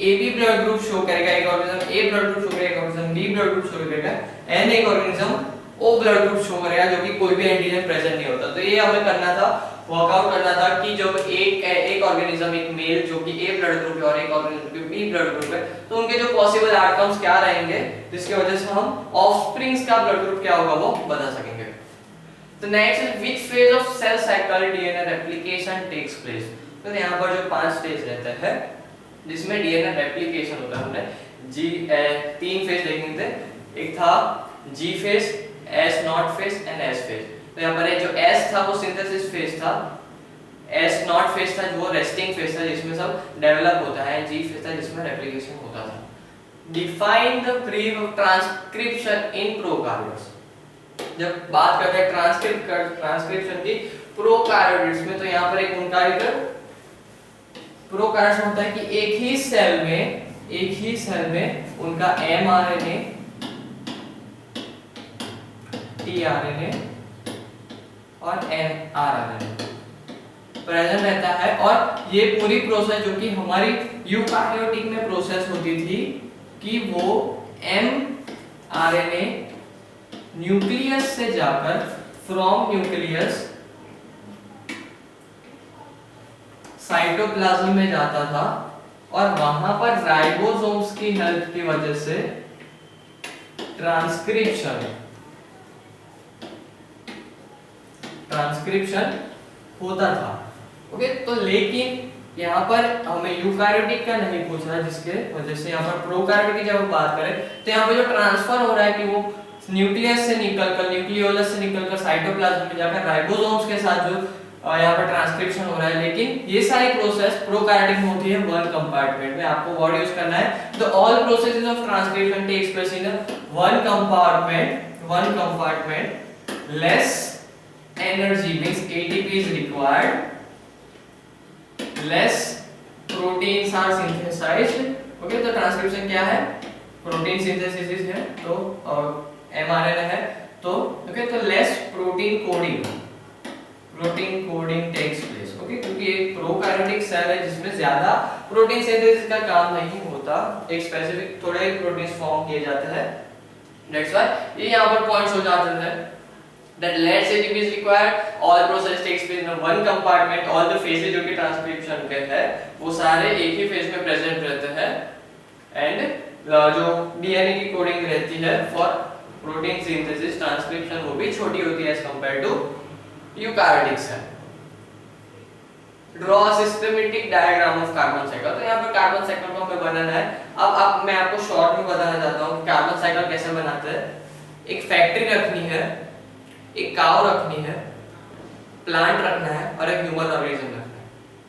AB ब्लड ग्रुप शो करेगा, एक organism A blood group show करेगा, एक organism B blood group show करेगा एंड एक organism O blood group show करेगा जो कि कोई भी एंटीजन प्रेजेंट नहीं होता। तो ये हमें करना था, वर्कआउट करना था कि जब एक ऑर्गेनिज्म, एक मेल जो कि A ब्लड ग्रुप है और एक ऑर्गेनिज्म जो B ब्लड ग्रुप है, तो उनके जो पॉसिबल आउटकम्स क्या रहेंगे जिसकी वजह से हम ऑफस्प्रिंग्स का ब्लड ग्रुप क्या होगा वो बता सकेंगे। तो next is which phase of cell cycle DNA replication takes place. तो यहाँ पर जो 5 स्टेज रहते हैं जिसमें डीएनए रेप्लिकेशन होता है, हमने तीन फेज देखे थे, एक था G phase, S not phase and S phase. तो यहाँ पर जो S था वो सिंथेसिस फेज था, S नॉट फेज था वो रेस्टिंग फेज था जिसमें सब डेवलप होता है, G फेज था जिसमें रेप्लिकेशन होता था। Define the brief of transcription in prokaryotes. जब बात करते हैं ट्रांसक्रिप्शन की प्रोकार्योट्स में, तो यहाँ पर एक उनका एक प्रोकार्योट्स होता है कि एक ही सेल में उनका mRNA, tRNA और nRNA प्रेजेंट रहता है। और ये पूरी प्रोसेस जो कि हमारी यूकार्योटिक में प्रोसेस होती थी कि वो mRNA न्यूक्लियस से जाकर फ्रॉम न्यूक्लियस साइटोप्लाज्म में जाता था और वहां पर राइबोसोम्स की हेल्प की वजह से ट्रांसक्रिप्शन होता था, ओके। तो लेकिन यहाँ पर हमें यूकार्योटिक का नहीं पूछना, जिसके वजह से यहाँ पर प्रोकार्योटिक की जब बात करें तो यहाँ पर जो ट्रांसफर हो रहा है कि वो न्यूक्लियस से निकलकर, न्यूक्लियोलस से निकलकर साइटोप्लाज्म में जाकर राइबोसोम्स के साथ जो यहाँ पर ट्रांसक्रिप्शन हो रहा है। लेकिन ये सारी प्रोसेस प्रोकार्योटिक में होती है वन कंपार्टमेंट में। आपको वर्ड यूज करना है, the all processes of transcription takes place in one compartment, less energy means ATP is required, less proteins are synthesized, okay. तो ट्रांसक्रिप्शन क्या है, प्रोटीन सिंथेसिस है, तो mRNA है, तो ओके, तो less protein coding takes place, okay, क्योंकि एक प्रोकार्योटिक सेल है जिसमें ज्यादा प्रोटीन सिंथेसिस का काम नहीं होता, एक स्पेसिफिक थोड़े ही प्रोटीन्स फॉर्म किए जाते हैं। दैट्स व्हाई ये यहां पर पॉइंट्स हो जाते हैं that less ATP is required, all process takes place in one compartment, all the phases जो कि ट्रांसक्रिप्शन के हैं वो सारे एक ही फेज में प्रेजेंट रहते हैं, एंड जो डीएनए की कोडिंग रहती है फॉर प्रोटीन सिंथेसिस, ट्रांसक्रिप्शन वो भी छोटी होती है as compare to eukaryotic cell. Draw systematic diagram of carbon cycle. तो यहाँ पर कार्बन साइकिल को हमें बनाना है। अब मैं आपको शॉर्ट में बताना चाहता हूँ कार्बन साइकिल कैसे बनाते हैं। एक फैक्ट्री रखनी है, एक काव रखनी है, प्लांट रखना है और एक ह्यूमन ऑर्गेनिज्म रखना है,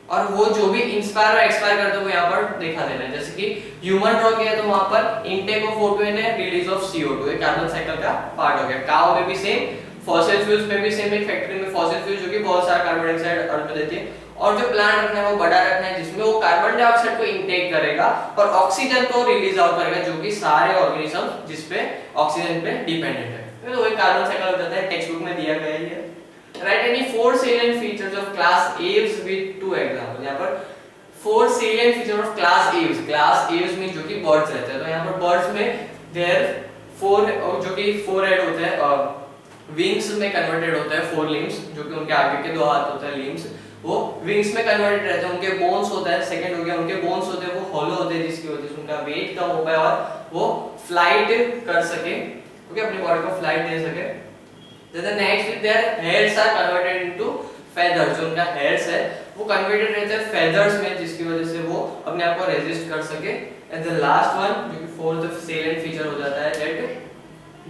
और वो जो भी इंस्पायर और एक्सपायर करते हैं वो यहाँ पर दिखा देना है। जैसे कि ह्यूमन ड्रॉ किया तो वहां पर इनटेक ऑफ O2 है, रिलीज ऑफ CO2, ये कार्बन साइकिल का पार्ट हो गया। काव में भी सेम, फॉसिल फ्यूल्स में भी सेम, एक फैक्ट्री में फॉसिल फ्यूल जो कि बहुत सारा कार्बन डाइऑक्साइड अर्थ में देती है, और जो प्लांट रखना है वो बड़ा रखना है जिसमें वो कार्बन डाइऑक्साइड को इनटेक करेगा और ऑक्सीजन को रिलीज आउट करेगा, जो कि सारे ऑर्गेनिज्म जिस पे ऑक्सीजन पे डिपेंडेंट है। तो वही कार्बन साइकिल हो जाता है, टेक्स्ट बुक में दिया गया ही है। Right any 4 salient features of class Aves with 2 examples। यहाँ पर 4 salient features of class Aves। class Aves में जो कि बर्ड्स रहते हैं, तो यहाँ पर बर्ड्स में देयर 4 जो कि 4 हेड होते हैं, विंग्स में कन्वर्टेड होता है, 4 लिम्स, जो कि उनके आगे के 2 हाथ होते हैं लिम्स, वो विंग्स में कन्वर्टेड रहते हैं। उनके बोन्स होता है, सेकंड हो गया उनके बोन्स होते हैं वो हॉलो होते हैं, जिसकी वजह से उनका वेट कम हो पाए और वो फ्लाइट कर सके, ओके, अपनी बॉडी को फ्लाइट दे सके। then next their hairs are converted into feathers, जो उनका hairs है वो कन्वर्टेड रहते हैं feathers में, जिसकी वजह से वो अपने आप को रेजिस्ट कर सके। एंड द लास्ट वन जो कि फोर्थ salient फीचर हो जाता है, that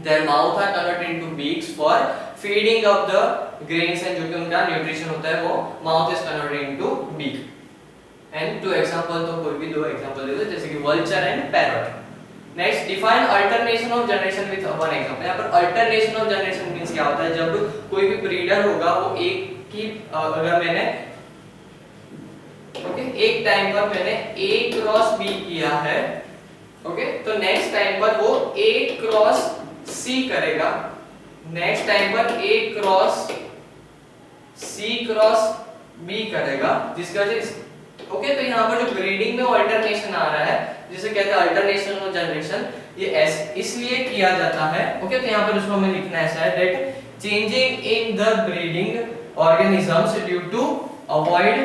their mouth are converted into beaks for feeding of the grains, and जो कि उनका न्यूट्रिशन होता है वो mouth is converted into beak। And 2 example, तो कोई भी 2 एग्जांपल दे दो, जैसे कि vulture and parrot। Next define alternation of generation with one example. यहाँ पर अल्टरनेशन ऑफ जनरेशन मींस क्या होता है, जब कोई भी ब्रीडर होगा वो एक की अगर मैंने ओके एक टाइम पर मैंने A क्रॉस B किया है, ओके, तो नेक्स्ट टाइम पर वो A क्रॉस C करेगा, नेक्स्ट टाइम पर A cross C cross B करेगा, जिसकी वजह से ओके, तो यहाँ पर जो ब्रीडिंग में अल्टरनेशन आ रहा है जिसे कहते हैं अल्टरनेशन ऑफ जनरेशन, ये इसलिए किया जाता है, ओके, तो यहाँ पर उसको हमें लिखना ऐसा है that changing in the breeding organisms due to avoid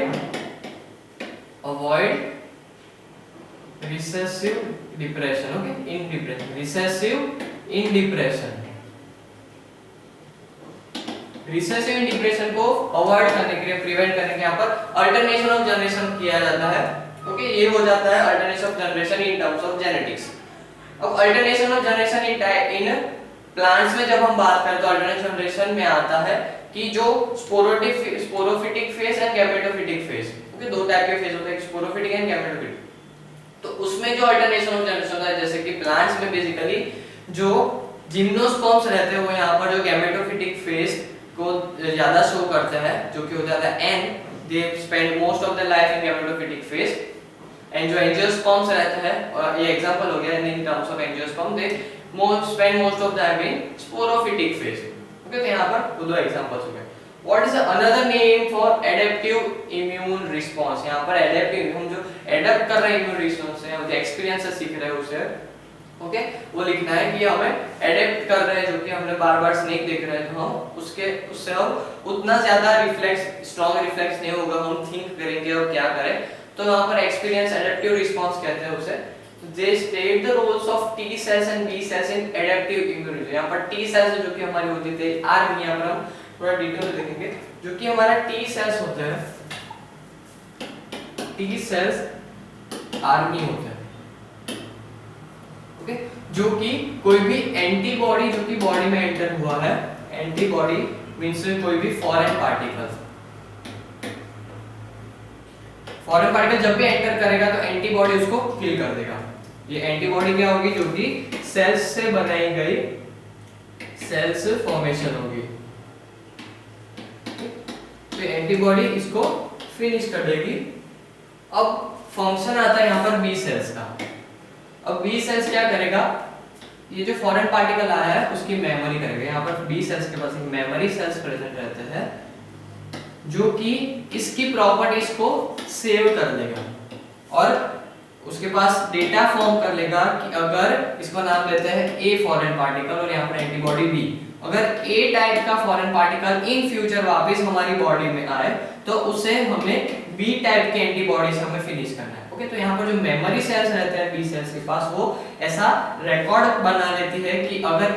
recessive depression, okay, in depression, recessive in depression, recessive in depression को अवॉइड करने के लिए, प्रिवेंट करने के यहाँ पर अल्टरनेशन ऑफ जनरेशन किया जाता है, ओके, ये हो जाता है alternation of generation in terms of genetics. अब alternation of generation in plants में जब हम बात करें तो अल्टरनेशन जनरेशन में आता है कि जो sporophytic phase and gametophytic phase, okay, 2 type के फेज होते हैं, स्पोरोफिटिक एंड गैमेटोफिटिक। तो उसमें जो अल्टरनेशन ऑफ जनरेशन होता है, जैसे कि प्लांट्स में बेसिकली जो जिम्नोस्पर्म्स रहते हैं वो यहाँ पर जो गैमेटोफिटिक फेज को ज्यादा शो करते हैं, जो कि हो जाता है N, they spend most of their life in gametophytic phase। And जो एंजियोस्पर्म्स रहते हैं, और ये एग्जांपल हो गया इन terms of angiosperm, they spend most of them in sporophytic phase, okay, तो यहाँ पर 2 एग्जांपल्स हो गए। What is another name for adaptive immune response. यहाँ पर एडेप्टिव, हम जो एडेप्ट कर रहे हैं इम्यून रिस्पांस है, जो एक्सपीरियंस से सीख रहे हैं उसे, ओके, वो लिखना है कि हमें एडेप्ट कर रहे हैं, जो कि हमने बार-बार स्नेक देख रहे हैं, तो हम उससे हम उतना ज्यादा रिफ्लेक्स, स्ट्रांग रिफ्लेक्स नहीं होगा, हम थिंक करेंगे और क्या करें, तो वहां पर एक्सपीरियंस एडेप्टिव रिस्पांस कहते हैं उसे। They state the roles of T cells and B cells in adaptive immunity. यहाँ पर टी सेल्स जो कि हमारी होती थी आर्मी, यहाँ पर हम थोड़ा डिटेल में देखेंगे, जो कि हमारा टी सेल्स होते हैं, टी सेल्स आर्मी होते हैं, ओके, जो कि कोई भी एंटीबॉडी जो कि बॉडी में एंटर हुआ है, एंटीबॉडी मींस कोई भी फॉरेन पार्टिकल जब भी एंटर करेगा तो एंटीबॉडी उसको किल कर देगा। ये एंटीबॉडी क्या होगी, जो कि सेल्स से बनाई गई सेल्स फॉर्मेशन होगी, तो एंटीबॉडी इसको फिनिश कर देगी। अब फंक्शन आता है यहाँ पर बी सेल्स का। अब बी सेल्स क्या करेगा, ये जो फॉरेन पार्टिकल आया है उसकी मेमोरी करेगा। यहाँ पर बी सेल्स के पास मेमोरी सेल्स प्रेजेंट रहते हैं, जो कि इसकी प्रॉपर्टीज को सेव कर देगा और उसके पास डेटा फॉर्म कर लेगा कि अगर इसको नाम देते हैं ए फॉरेन पार्टिकल और यहाँ पर एंटीबॉडी बी, अगर ए टाइप का फॉरेन पार्टिकल इन फ्यूचर वापस हमारी बॉडी में आए तो उसे हमें बी टाइप के एंटीबॉडी से हमें फिनिश करना है, ओके। तो यहाँ पर जो मेमोरी सेल्स रहते हैं बी सेल्स के पास, वो ऐसा रिकॉर्ड बना लेती है कि अगर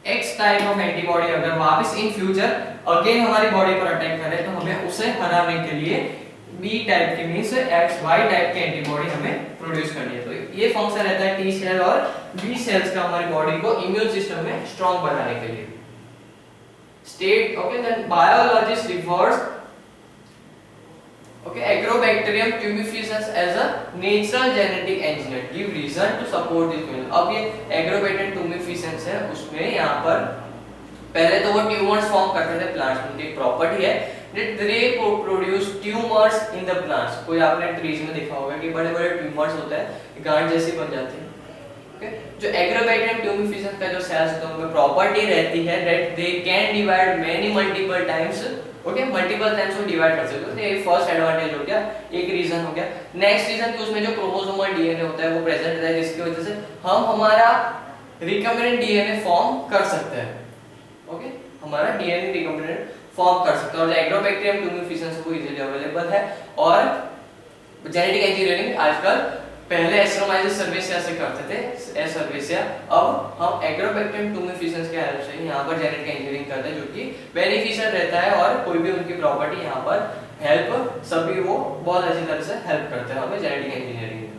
एक्स टाइप ऑफ एंटीबॉडी अगर वापस इन फ्यूचर अगेन हमारी बॉडी पर अटैक करे तो हमें उसे हराने के लिए बी टाइप के मींस एक्स वाई टाइप के एंटीबॉडी हमें प्रोड्यूस करनी है। तो ये फंक्शन रहता है टी सेल और बी सेल्स का हमारी बॉडी को इम्यून सिस्टम में स्ट्रांग बनाने के लिए। State, okay, then biologist refers Agrobacterium tumefaciens as a natural genetic engineer give reason to support this claim। अब ये Agrobacterium tumefaciens है, उसमें यहाँ पर पहले तो वो ट्यूमर्स फॉर्म करते थे प्लांट्स में। एक प्रॉपर्टी है that they produce tumors in the plants। कोई आपने ट्रीज में देखा होगा कि बड़े-बड़े ट्यूमर्स होते हैं, गांठ जैसी बन जाती है, ओके। जो Agrobacterium tumefaciens का जो सेल्स होता है उनमें प्रॉपर्टी रहती है that they can divide many multiple times, okay, multiple times वो डिवाइड कर सकते हैं। ये फर्स्ट एडवांटेज हो गया, एक रीजन हो गया। नेक्स्ट रीजन कि उसमें जो क्रोमोसोमल डीएनए होता है वो प्रेजेंट रहता है, जिसकी वजह से हम हमारा रिकम्बिनेंट डीएनए फॉर्म कर सकते हैं, ओके। हमारा डीएनए रिकॉम्बिनेंट फॉर्म कर सकते हैं। और जो एग्रोबैक्टीरियम टूमेफिसेंस वो इजीली अवेलेबल है। और जेनेटिक इंजीनियरिंग आजकल पहले एस्ट्रोमाइसिस सर्विसिया से करते थे, एस सर्विसिया, अब हम एग्रोबैक्टीरियम टूमेफिसेंस के हेल्प से यहाँ पर जेनेटिक इंजीनियरिंग करते हैं, जो कि बेनिफिशियल रहता है और कोई भी उनकी प्रॉपर्टी यहाँ पर हेल्प सभी वो बहुत अच्छी तरह से हेल्प करते हैं हमें जेनेटिक इंजीनियरिंग में।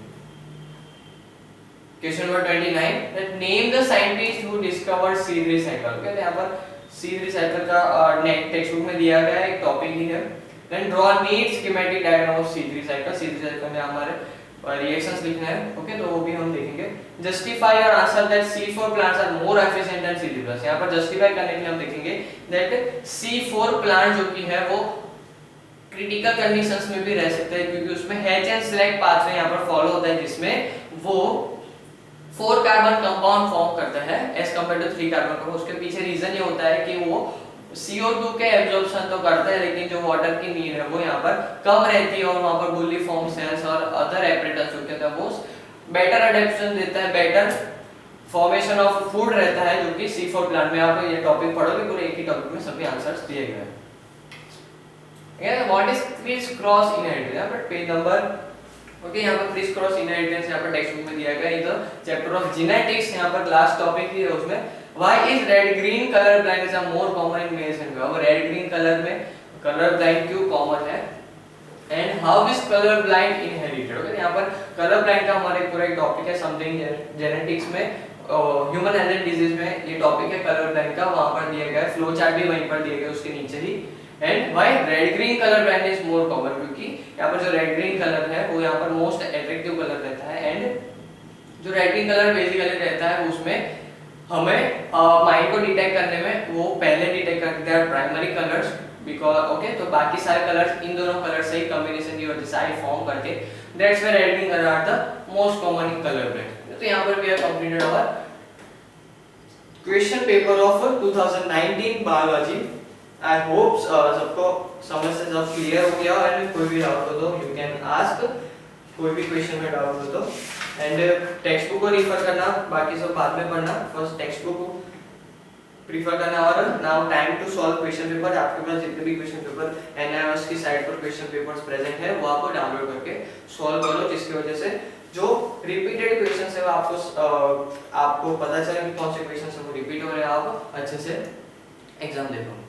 Question number 29 that name the scientist who discovered C3 cycle. Okay, यहाँ पर C3 साइकिल का टेक्स्ट बुक में दिया गया है, एक टॉपिक ही है। Then draw neat schematic diagram of C3 cycle. C3 cycle में हमारे रिएक्शंस लिखना है। ओके, तो वो भी हम देखेंगे। जस्टिफाई और answer that C4 plants are more efficient than C3+। यहाँ पर जस्टिफाई करने के लिए हम देखेंगे दैट C4 प्लांट जो की है वो क्रिटिकल कंडीशंस में भी रह सकते हैं, क्योंकि उसमें हैच एंड सेलेक्ट पाथवे यहाँ पर फॉलो होता है, जिसमें वो 4 कार्बन कंपाउंड फॉर्म करता है as compare to 3 carbon compound. उसके पीछे रीजन ये होता है कि वो CO2 के एब्जॉर्प्शन तो करता है, लेकिन जो वाटर की नीड है वो यहाँ पर कम रहती है, और वहाँ पर बुल्ली फॉर्म सेल्स और अदर एपरेटस जो कहते हैं वो बेटर एडेप्शन देता है, बेटर फॉर्मेशन ऑफ फूड रहता है, जो कि C4 प्लांट में। आप ये टॉपिक पढ़ोगे पूरे एक ही टॉपिक में सभी आंसर्स दिए गए हैं। What is criss cross inheritance, यहाँ पर पेज नंबर ओके, यहाँ पर क्रिस क्रॉस इनहेरिटेंस यहाँ पर टेक्स्ट बुक में दिया गया है। इधर चैप्टर ऑफ जेनेटिक्स यहाँ पर लास्ट टॉपिक ही है उसमें। Why is red green colour blindness are more common in males and female. Red green colour में कलर ब्लाइंड क्यों कॉमन है, and how is colour blind inherited. Okay, यहाँ पर कलर ब्लाइंड का हमारा पूरा एक टॉपिक है समथिंग जेनेटिक्स में, ह्यूमन हेल्थ एंड डिजीज में ये टॉपिक है कलर ब्लाइंड का, वहां पर दिया गया है, फ्लो चार्ट भी वहीं पर दिए गए उसके नीचे ही। And why red green colour blindness is more common, क्योंकि यहाँ पर जो रेड ग्रीन कलर है वो यहाँ पर मोस्ट अट्रैक्टिव कलर रहता है। एंड जो रेड ग्रीन कलर बेसिकली रहता है उसमें हमें माइंड को डिटेक्ट करने में वो पहले डिटेक्ट करते हैं प्राइमरी कलर्स, बिकॉज ओके, तो बाकी सारे कलर्स इन दोनों कलर से ही कॉम्बिनेशन की वजह से आई फॉर्म करके that's why red green colour are the most common in colour blind. तो यहाँ पर we have completed our question paper of 2019 biology. I hope सबको समझ से सब क्लियर हो गया, एंड कोई भी डाउट हो तो यू कैन आस्क, कोई भी क्वेश्चन में डाउट हो तो। एंड टेक्स्ट बुक को रिफर करना, बाकी सब बाद में पढ़ना, फर्स्ट टेक्स्ट बुक को प्रीफर करना। और now time to solve question paper. आपके पास जितने भी क्वेश्चन पेपर एनआईओएस की साइट पर क्वेश्चन पेपर्स प्रेजेंट है वो आपको डाउनलोड करके सॉल्व करो, जिसकी वजह से जो रिपीटेड क्वेश्चन है वो आपको पता चले कि कौन से क्वेश्चन है वो रिपीट हो रहे हैं, आप अच्छे से एग्जाम दे पाओ।